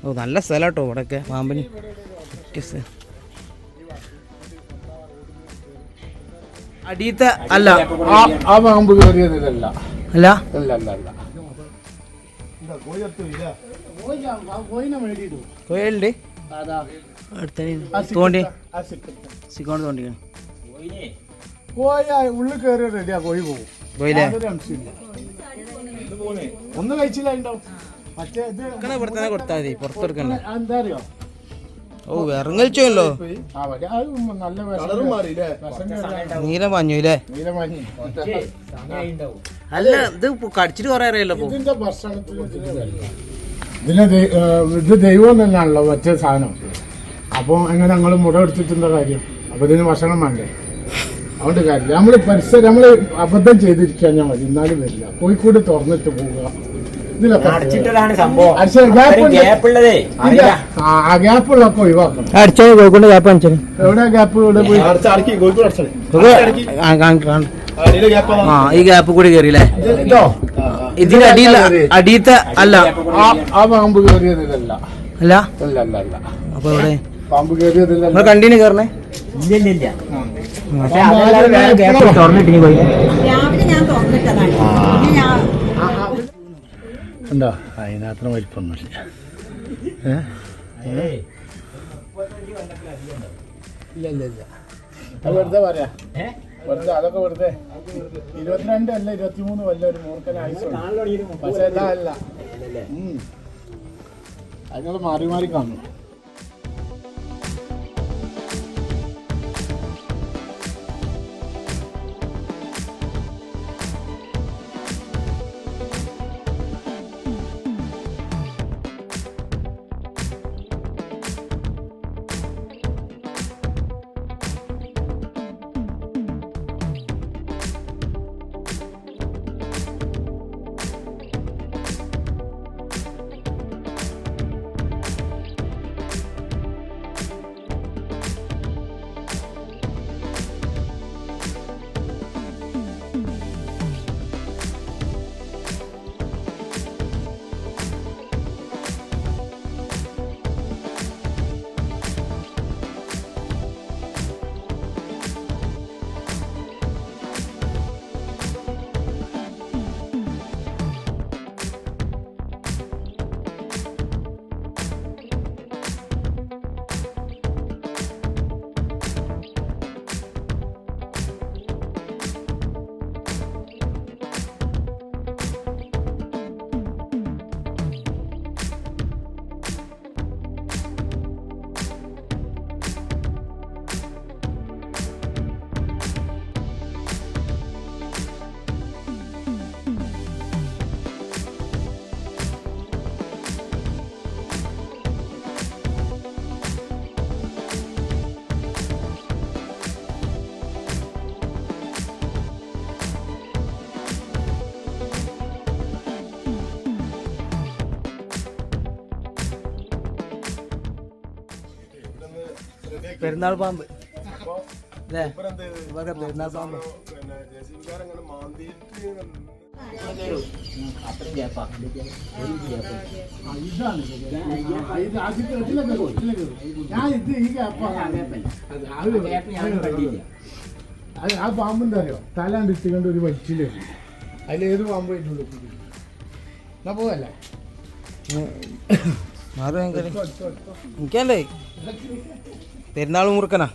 ഓ നല്ല സ്ഥലം കേട്ടോ ഇവിടെയൊക്കെ പാമ്പിന്. അടിയത്തെ അല്ല ആ പാമ്പ് കയറിയതല്ല. അല്ല കോയിലുണ്ട് തോണ്ടി സിക്കോണ്ട് തോണ്ടിയാണ്. കോഴി ഉള്ളിൽ കയറി റെഡിയാ, കോഴി പോകും. കോയിലേ ഒന്ന് കഴിച്ചില്ല ഉണ്ടാവും. മറ്റേ ഇവിടെ തന്നെ കൊടുത്താൽ മതി, പുറത്ത് കൊടുക്കണ്ട. എന്താ അറിയോ, ഓ ഇറങ്ങലിച്ചല്ലോ നീലം പാഞ്ഞുല്ലേ. അല്ല ഇത് കടിച്ചിട്ട് കൊറേ അറിയല്ലോ. ഇതിന്റെ ഭക്ഷണത്തിന് ഇത് ദൈവം തന്നെയാണല്ലോ മറ്റേ സാധനം. അപ്പൊ എങ്ങനെ ഞങ്ങൾ മുട എടുത്തിട്ടുള്ള കാര്യം? അപ്പൊ ഇതിന് ഭക്ഷണം വേണ്ടേ? അതുകൊണ്ട് കാര്യമില്ല. നമ്മള് പരിസരം നമ്മള് അബദ്ധം ചെയ്തിരിക്കാൻ ഞാൻ മതി, എന്നാലും വരില്ല. കോഴിക്കോട് തുറന്നിട്ട് പോവുക. ഗ്യാപ്പുള്ളൊക്കെ ഒഴിവാക്കണം. കോഴിക്കോട് ഗ്യാപ്പ് കാണിച്ചു. എവിടെ ഗ്യാപ്പ്? ഇവിടെ പോയി ഈ ഗ്യാപ്പ് കൂടി കയറിയില്ലേ? ഇതിന്റെ അടിയത്തെ അല്ല ആ പാമ്പ് കയറിയതല്ല. അല്ല അപ്പൊ ഇവിടെ പാമ്പ് കയറിയതല്ല. കണ്ടിന്യൂ കയറണേ. ഉണ്ടോ? അതിനകത്ത് വലിപ്പൊന്നുമില്ല. ഇല്ല വെറുതെ പറയാ, വെറുതെ അതൊക്കെ വെറുതെ. 22 അല്ല 23 വല്ല ഒരു മൂർക്കൻ ആയുസുണ്ട്. പക്ഷെ അല്ല, അതിങ്ങൾ മാറി മാറി കാണും. പെരുന്നാൾ പാമ്പ് പെരുന്നാൾ പാമ്പ് ആ പാമ്പെന്താ അറിയോ, തലാണ്ട് ഇട്ടുകൊണ്ട് ഒരു വലിച്ചില്ലേ. അതിലേത് പാമ്പ് എന്നാ പോവല്ലേ? എനിക്കല്ലേ പെരുന്നാൾ മുറുക്കനാ.